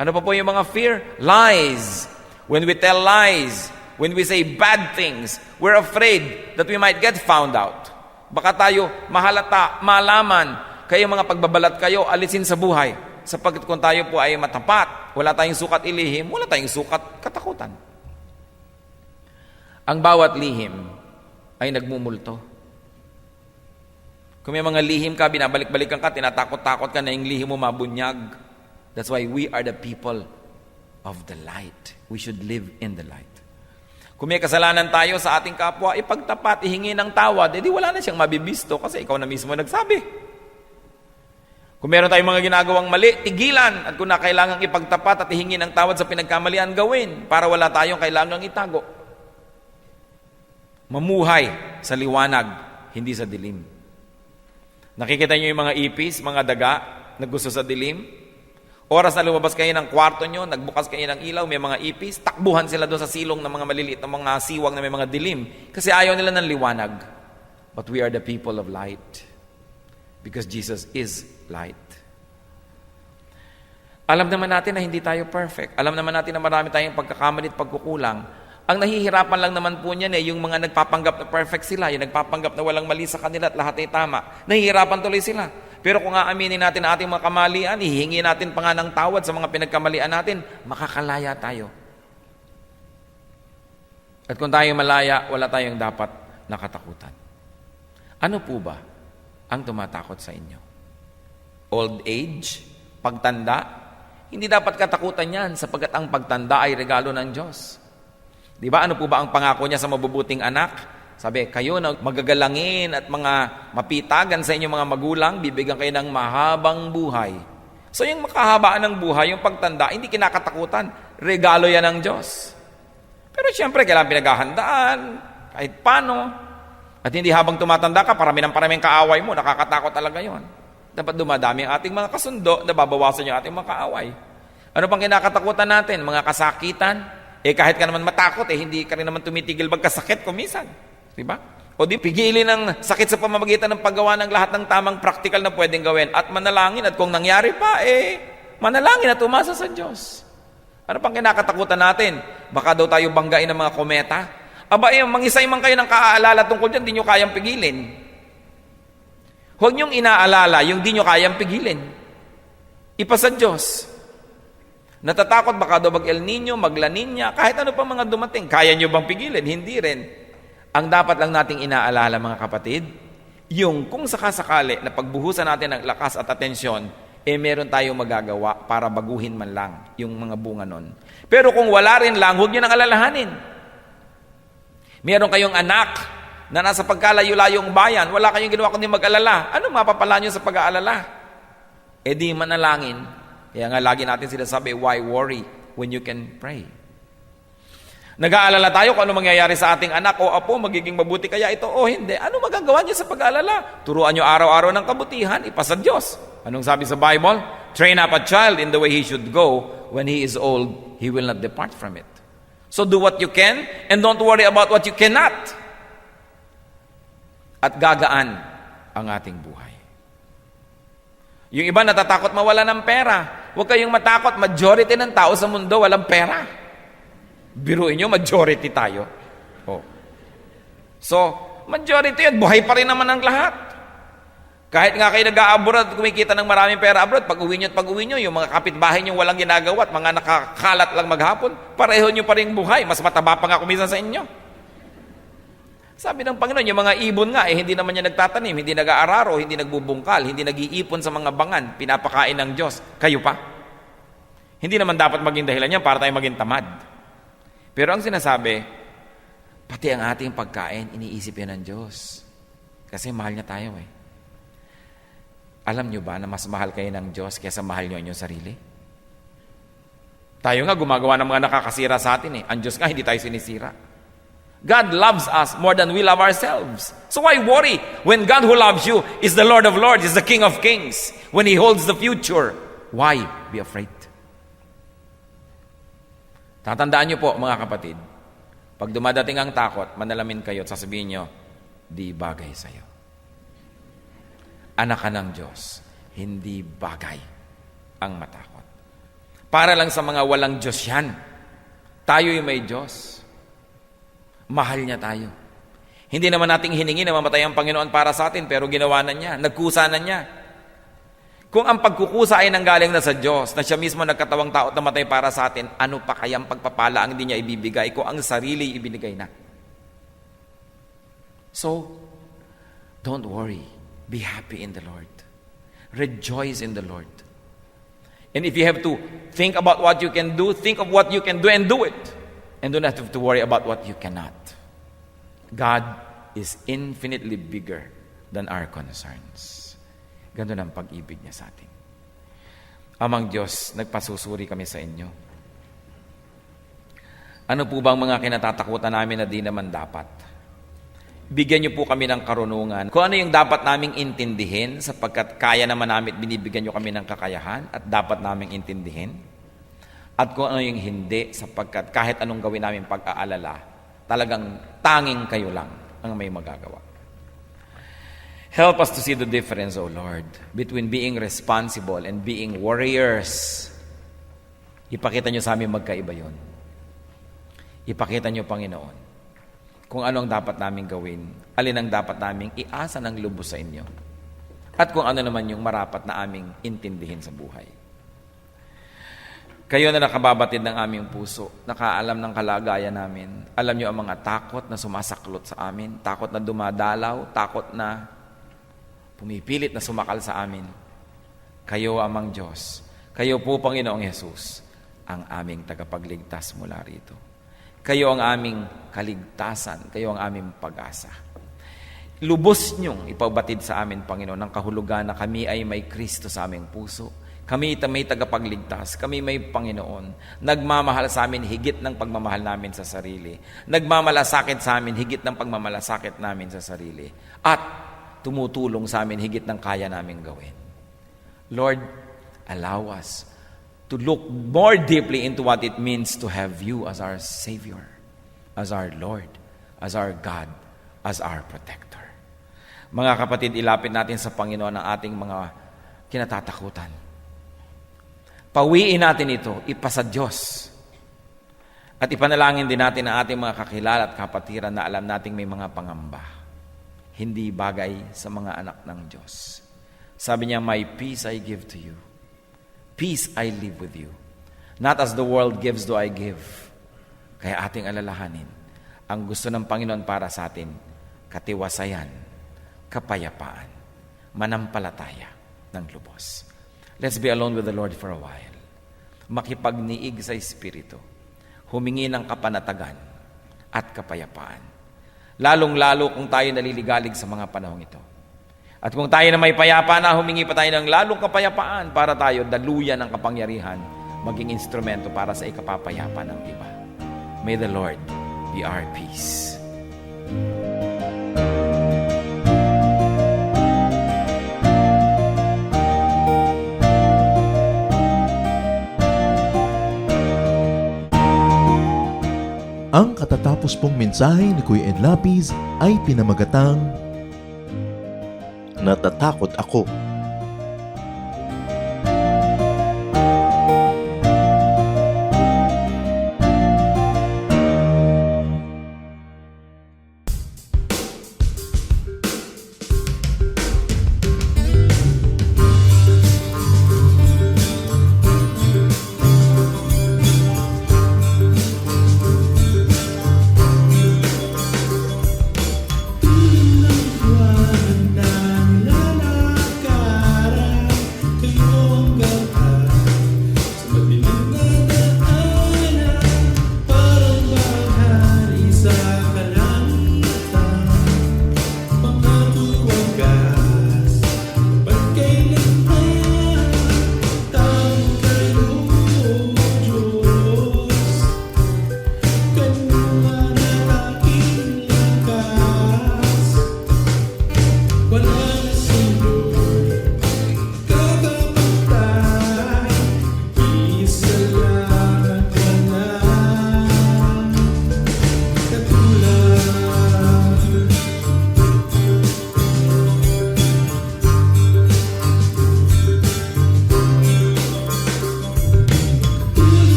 Ano pa po yung mga fear? Lies. When we tell lies, when we say bad things, we're afraid that we might get found out. Baka tayo mahalata, malaman, kayo mga pagbabalat kayo, alisin sa buhay. Sapagkat kung tayo po ay matapat, wala tayong sukat ilihim, wala tayong sukat katakutan. Ang bawat lihim ay nagmumulto. Kung may mga lihim ka, binabalik-balikan ka, tinatakot-takot ka na yung lihim mo mabunyag. That's why we are the people of the light. We should live in the light. Kung may kasalanan tayo sa ating kapwa, ipagtapat, ihingi ng tawad, edi wala na siyang mabibisto kasi ikaw na mismo nagsabi. Kung meron tayong mga ginagawang mali, tigilan. At kung na kailangang ipagtapat at ihingi ng tawad sa pinagkamalian, gawin para wala tayong kailangang itago. Mamuhay sa liwanag, hindi sa dilim. Nakikita niyo yung mga ipis, mga daga na gusto sa dilim? Oras na lumabas kayo ng kwarto nyo, nagbukas kayo ng ilaw, may mga ipis, takbuhan sila doon sa silong ng mga maliliit na mga siwang na may mga dilim. Kasi ayaw nila ng liwanag. But we are the people of light. Because Jesus is light. Alam naman natin na hindi tayo perfect. Alam naman natin na marami tayong pagkakamali at pagkukulang. Ang nahihirapan lang naman po niyan yung mga nagpapanggap na perfect sila, yung nagpapanggap na walang mali sa kanila at lahat ay tama. Nahihirapan tuloy sila. Pero kung aaminin natin ang ating mga kamalian, hihingi natin pa nga ng tawad sa mga pinagkamalian natin, makakalaya tayo. At kung tayo malaya, wala tayong dapat nakatakutan. Ano po ba ang tumatakot sa inyo? Old age? Pagtanda? Hindi dapat katakutan yan sapagkat ang pagtanda ay regalo ng Diyos. Di ba? Ano po ba ang pangako niya sa mabubuting anak? Sabi, kayo na magagalangin at mga mapitagan sa inyong mga magulang, bibigyan kayo ng mahabang buhay. So yung makahabaan ng buhay, yung pagtanda, hindi kinakatakutan. Regalo yan ng Diyos. Pero siyempre, kailangan pinaghahandaan, kahit paano. At hindi habang tumatanda ka, parami ng kaaway mo, nakakatakot talaga yon. Dapat dumadami ang ating mga kasundo, nababawasan yung ating mga kaaway. Ano pang kinakatakutan natin? Mga kasakitan. Kahit ka naman matakot, hindi ka rin naman tumitigil magkasakit kumisan. Diba? O di pigilin ng sakit sa pamamagitan ng paggawa ng lahat ng tamang praktikal na pwedeng gawin at manalangin at kung nangyari pa, manalangin at umasa sa Diyos. Ano pang kinakatakutan natin? Baka daw tayo banggain ng mga kometa? Aba, mangisay man kayo ng kaaalala tungkol dyan, di nyo kayang pigilin. Huwag nyong inaalala yung di nyo kayang pigilin. Ipa sa Diyos. Natatakot baka daw mag-El Nino, mag-La Nina, kahit ano pa mga dumating. Kaya nyo bang pigilin? Hindi rin. Ang dapat lang nating inaalala mga kapatid, yung kung sakasakali na pagbuhusan natin ng lakas at atensyon, meron tayong magagawa para baguhin man lang yung mga bunga nun. Pero kung wala rin lang, huwag nyo nang alalahanin. Meron kayong anak na nasa pagkalayo-layong bayan, wala kayong ginawa kundi mag-alala. Ano mapapala nyo sa pag-aalala? Di manalangin. Kaya nga lagi natin sinasabi, why worry when you can pray? Nag-aalala tayo kung ano mangyayari sa ating anak o apo, magiging mabuti kaya ito o hindi. Ano magagawa niyo sa pag-aalala? Turuan niyo araw-araw ng kabutihan, ipasa Diyos. Anong sabi sa Bible? Train up a child in the way he should go. When he is old, he will not depart from it. So do what you can and don't worry about what you cannot. At gagaan ang ating buhay. Yung iba natatakot mawala ng pera. Huwag kayong matakot, majority ng tao sa mundo walang pera. Biruin nyo, majority tayo. So, majority yun, buhay pa rin naman ang lahat. Kahit nga kayo nag-a-abroad, kumikita ng maraming pera abroad, pag-uwi nyo, yung mga kapitbahay nyo walang ginagawa at mga nakakalat lang maghapon, pareho nyo pa rin buhay, mas mataba pa nga kumisan sa inyo. Sabi ng Panginoon, yung mga ibon nga, hindi naman niya nagtatanim, hindi nag-aararo, hindi nagbubungkal, hindi nag-iipon sa mga bangan, pinapakain ng Diyos. Kayo pa? Hindi naman dapat maging dahilan yan para tayo maging tamad. Pero ang sinasabi, pati ang ating pagkain, iniisip yan ng Diyos. Kasi mahal niya tayo Alam niyo ba na mas mahal kayo ng Diyos kaysa mahal niyo ang inyong sarili? Tayo nga gumagawa ng mga nakakasira sa atin eh. Ang Diyos nga, hindi tayo sinisira. God loves us more than we love ourselves. So why worry when God who loves you is the Lord of Lords, is the King of Kings, when He holds the future? Why be afraid? Tatandaan niyo po, mga kapatid, pag dumadating ang takot, manalamin kayo at sasabihin niyo, di bagay sa'yo. Anak ka ng Diyos, hindi bagay ang matakot. Para lang sa mga walang Diyos yan. Tayo'y may Diyos. Mahal niya tayo. Hindi naman nating hiningi na mamatay ang Panginoon para sa atin, pero ginawa na niya, nagkusa na niya. Kung ang pagkukusa ay nanggaling na sa Diyos, na siya mismo nagkatawang tao at namatay para sa atin, ano pa kayang pagpapala ang hindi niya ibibigay kung ang sarili ibinigay na? So, don't worry. Be happy in the Lord. Rejoice in the Lord. And if you have to think about what you can do, think of what you can do and do it. And do not have to worry about what you cannot. God is infinitely bigger than our concerns. Ganun ang pag-ibig niya sa atin. Amang Diyos, nagpasusuri kami sa inyo. Ano po bang mga kinatatakutan namin na di naman dapat? Bigyan niyo po kami ng karunungan. Kung ano yung dapat naming intindihin, sapagkat kaya naman namin, binibigyan niyo kami ng kakayahan at dapat naming intindihin. At kung ano yung hindi, sapagkat kahit anong gawin namin pag-aalala, talagang tanging kayo lang ang may magagawa. Help us to see the difference, O Lord, between being responsible and being warriors. Ipakita niyo sa amin magkaiba yun. Ipakita niyo, Panginoon, kung ano ang dapat namin gawin, alin ang dapat naming iasa ng lubos sa inyo, at kung ano naman yung marapat na aming intindihin sa buhay. Kayo na nakababatid ng aming puso, nakaalam ng kalagayan namin. Alam niyo ang mga takot na sumasaklot sa amin, takot na dumadalaw, takot na pumipilit na sumakal sa amin. Kayo, Amang Diyos, kayo po, Panginoong Hesus, ang aming tagapagligtas mula rito. Kayo ang aming kaligtasan, kayo ang aming pag-asa. Lubos niyong ipabatid sa amin, Panginoon, ang kahulugan na kami ay may Kristo sa aming puso. Kami may tagapagligtas, kami may Panginoon. Nagmamahal sa amin higit ng pagmamahal namin sa sarili. Nagmamalasakit sa amin higit ng pagmamalasakit namin sa sarili. At tumutulong sa amin higit ng kaya namin gawin. Lord, allow us to look more deeply into what it means to have you as our Savior, as our Lord, as our God, as our protector. Mga kapatid, ilapit natin sa Panginoon ang ating mga kinatatakutan. Pawiin natin ito, ipasa Diyos. At ipanalangin din natin ang ating mga kakilala at kapatiran na alam nating may mga pangamba. Hindi bagay sa mga anak ng Diyos. Sabi niya, my peace I give to you. Peace I live with you. Not as the world gives do I give. Kaya ating alalahanin, ang gusto ng Panginoon para sa atin, katiwasayan, kapayapaan, manampalataya ng lubos. Let's be alone with the Lord for a while. Makipagniig sa Espiritu. Humingi ng kapanatagan at kapayapaan. Lalong-lalo kung tayo naliligalig sa mga panahong ito. At kung tayo na may payapa na, humingi pa tayo ng lalong kapayapaan para tayo daluyan ng kapangyarihan, maging instrumento para sa ikapapayapa ng iba. May the Lord be our peace. Ang katatapos pong mensahe ni Kuya Ed Lapiz ay pinamagatang Natatakot Ako.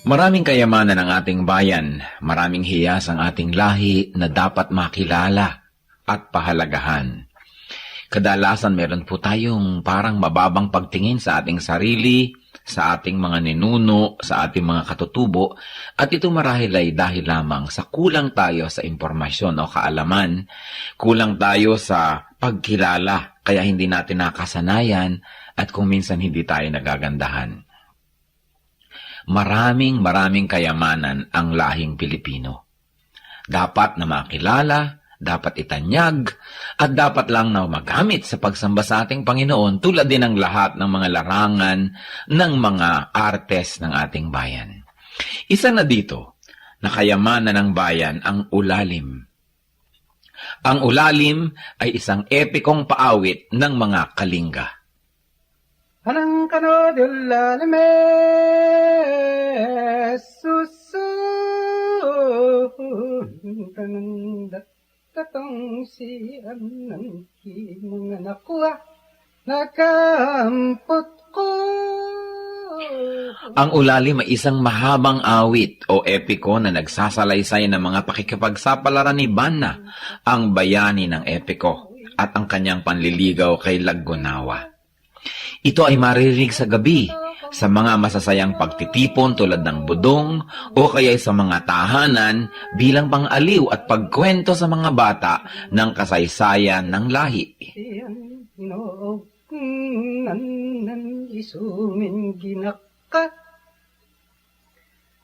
Maraming kayamanan ang ating bayan, maraming hiyas ang ating lahi na dapat makilala at pahalagahan. Kadalasan meron po tayong parang mababang pagtingin sa ating sarili, sa ating mga ninuno, sa ating mga katutubo, at ito marahil ay dahil lamang sa kulang tayo sa impormasyon o kaalaman, kulang tayo sa pagkilala, kaya hindi natin nakasanayan at kung minsan hindi tayo nagagandahan. Maraming kayamanan ang lahing Pilipino. Dapat na makilala, dapat itanyag, at dapat lang na magamit sa pagsamba sa ating Panginoon tulad din ng lahat ng mga larangan ng mga artes ng ating bayan. Isa na dito, na kayamanan ng bayan ang ulalim. Ang ulalim ay isang epikong paawit ng mga Kalinga. Anang kano dilalame susu tanang datang si anan ki mga nakuha nakampot ko. Ang ulalim ay isang mahabang awit o epiko na nagsasalaysay ng mga pakikipagsapalaran ni Banna, ang bayani ng epiko, at ang kanyang panliligaw kay Laggunawa. Ito ay maririnig sa gabi, sa mga masasayang pagtitipon tulad ng budong o kaya sa mga tahanan bilang pang-aliw at pagkwento sa mga bata ng kasaysayan ng lahi. Nan isumin ginaka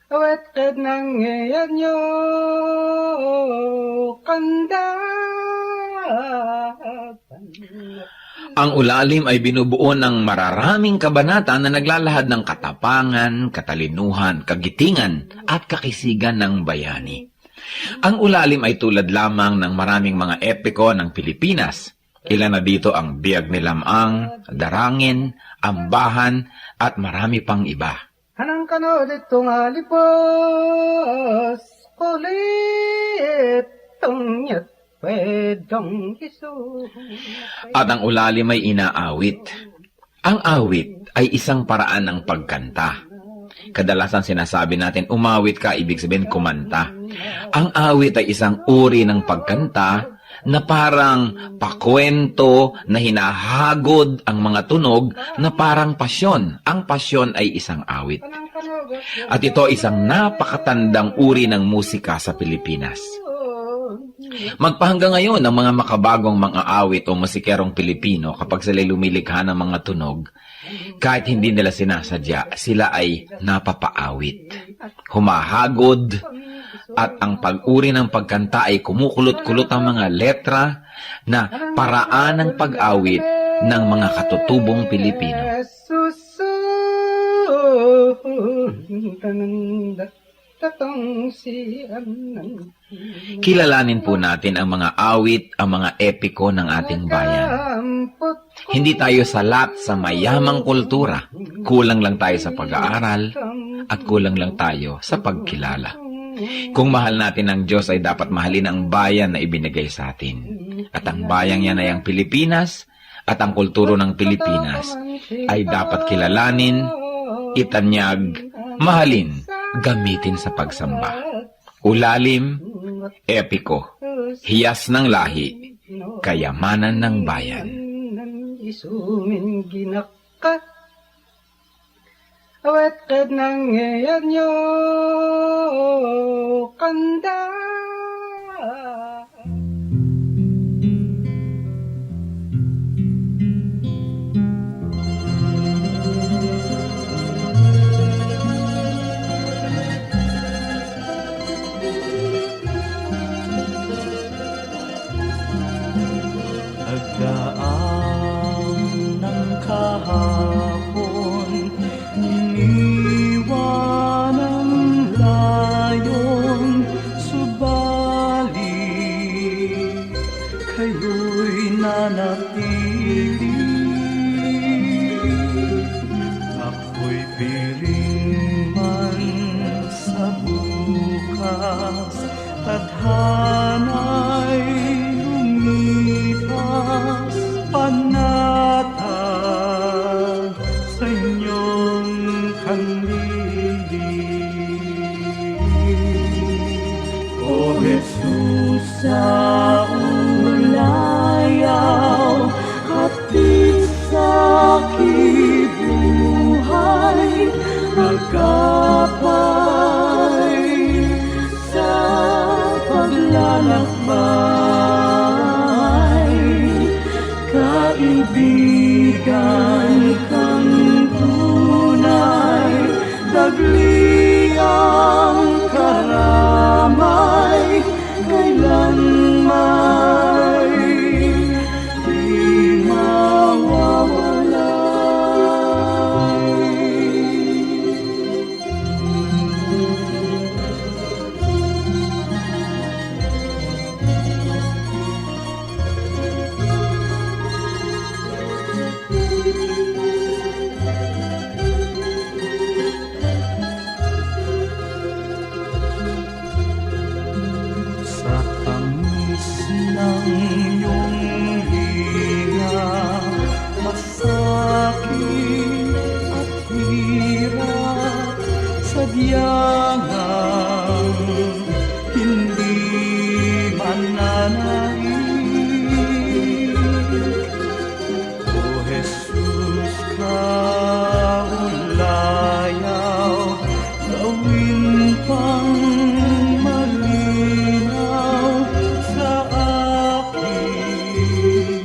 awat kad nang ngayon nyo kanda. Ang ulalim ay binubuo ng mararaming kabanata na naglalahad ng katapangan, katalinuhan, kagitingan at kakisigan ng bayani. Ang ulalim ay tulad lamang ng maraming mga epiko ng Pilipinas. Ilan na dito ang Biyag ni Lamang, Darangin, Ambahan at marami pang iba. Anang kano ditong alipos kulit tong nyat pedong isu. At ang ulalim ay inaawit. Ang awit ay isang paraan ng pagkanta. Kadalasan sinasabi natin, umawit ka, ibig sabihin kumanta. Ang awit ay isang uri ng pagkanta na parang pakwento na hinahagod ang mga tunog na parang pasyon. Ang pasyon ay isang awit. At ito isang napakatandang uri ng musika sa Pilipinas. Magpahanggang ngayon ang mga makabagong mga awit o musikerong Pilipino kapag sila lumilikha ng mga tunog, kahit hindi nila sinasadya, sila ay napapaawit, humahagod, at ang pag-uri ng pagkanta ay kumukulot-kulot ang mga letra na paraan ng pag-awit ng mga katutubong Pilipino. Kilalanin po natin ang mga awit, ang mga epiko ng ating bayan. Hindi tayo salat sa mayamang kultura. Kulang lang tayo sa pag-aaral at kulang lang tayo sa pagkilala. Kung mahal natin ang Diyos ay dapat mahalin ang bayan na ibinigay sa atin. At ang bayang yan ay ang Pilipinas at ang kulturo ng Pilipinas ay dapat kilalanin, itanyag, mahalin, gamitin sa pagsamba. Ulalim, epiko, hiyas ng lahi, kayamanan ng bayan. Isumin ginaka awat kad nang ngayon nyo kanda. kayo'y nanatili. Ako'y piling man sa bukas, tadhana'y lumipas, panatag sa inyong kanlili. O Jesus, sa ulayaw, hatid sa kibuhay, magkapay sa paglalakbay. Kaibigan kang tunay, dagli ang karamay, kailan may di sa tamis ng iyong hiya, masakit at hirap, sadyang hindi mananaig. O Jesus, kaulayaw, gawin pang malinaw sa akin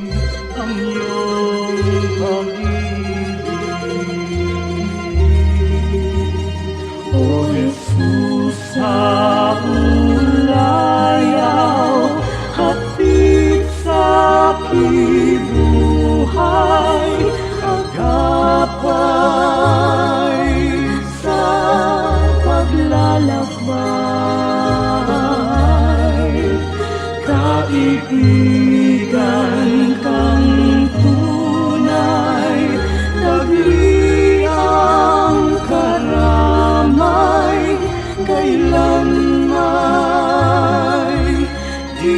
ang iyong pag-ibig. O Jesus, sa ulayaw, hatid sa kibuhay, agapay sa paglalakbay. Kaibigan kang tunay, dagli ang karamay, kailan may di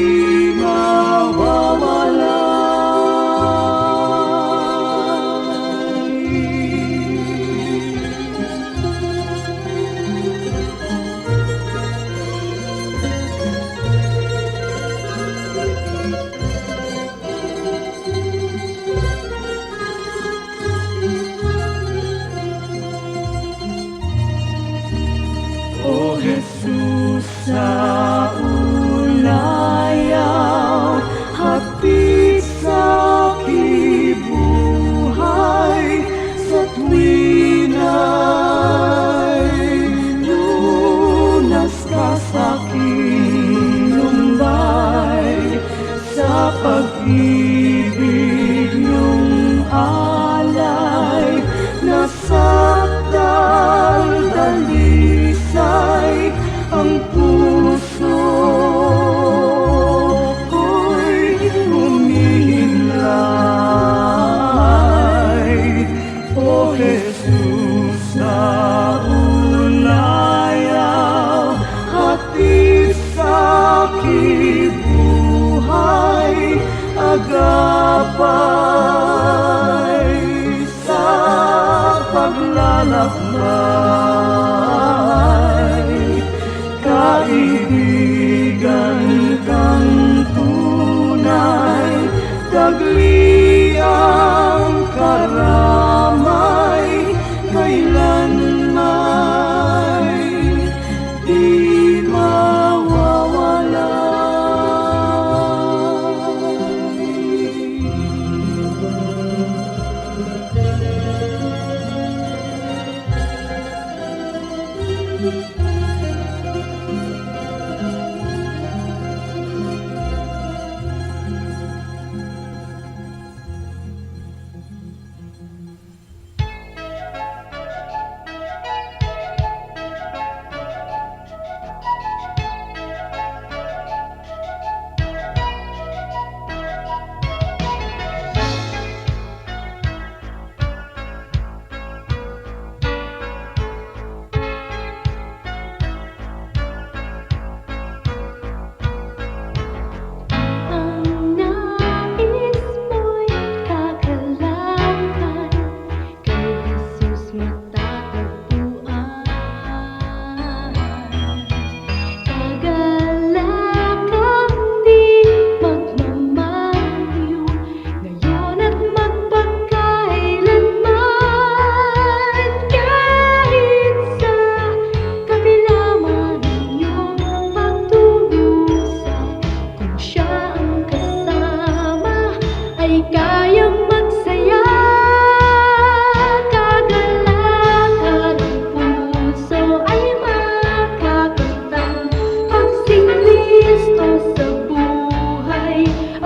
O Jesus, sa ulayaw,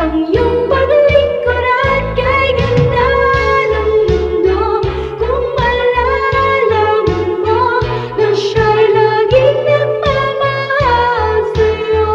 ang iyong paglingkod at kay ganda ng mundo. Kung malalaman mo na siya'y laging nagmamahal sa'yo.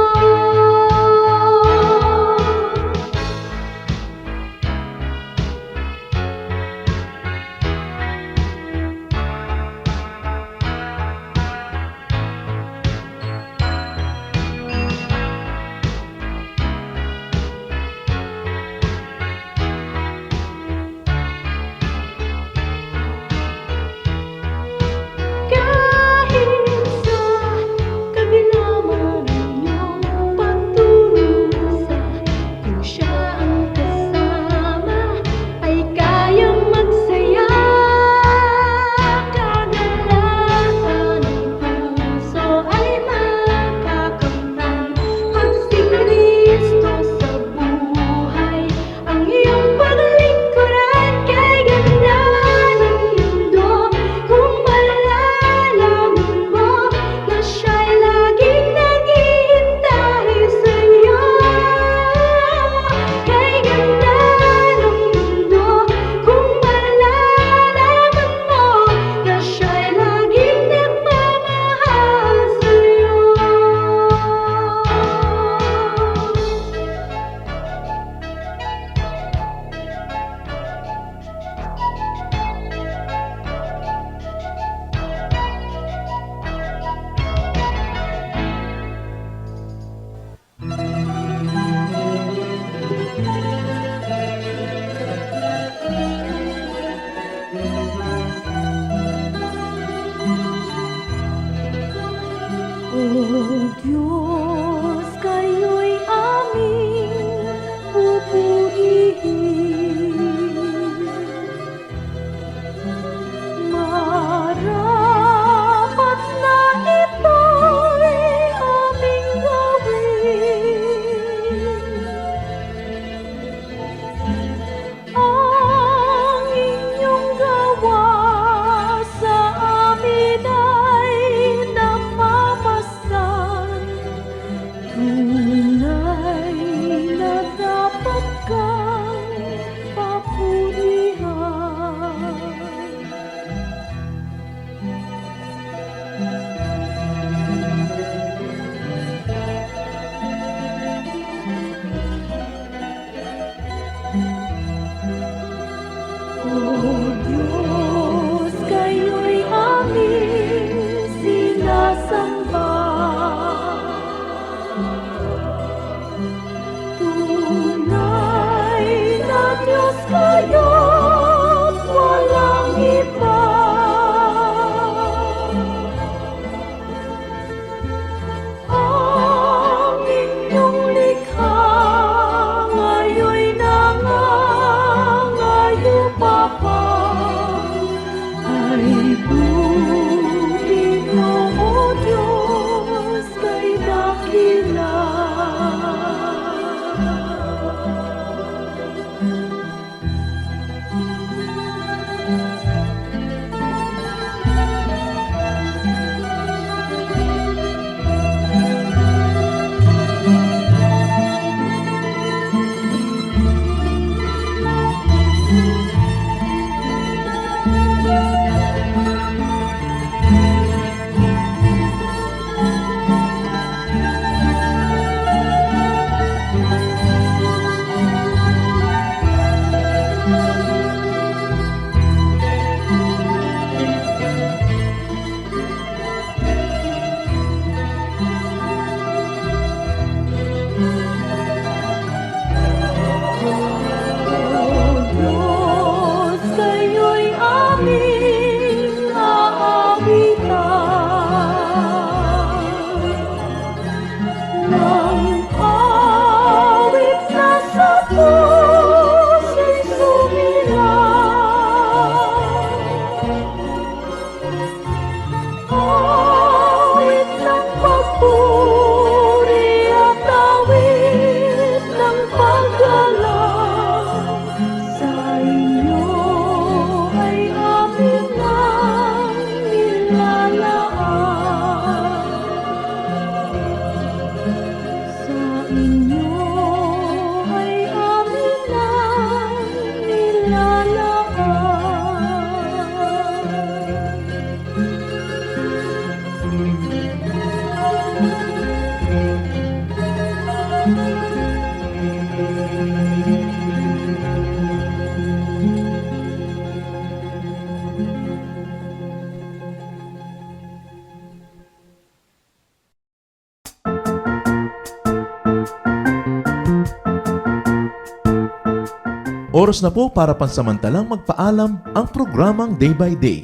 Oras na po para pansamantalang magpaalam ang programang Day by Day.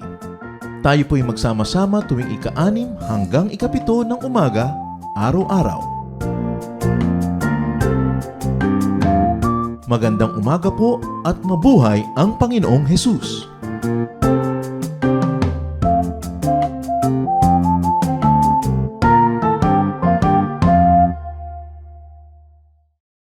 Tayo po'y magsama-sama tuwing ika-6 hanggang ika-7 ng umaga, araw-araw. Magandang umaga po at mabuhay ang Panginoong Hesus!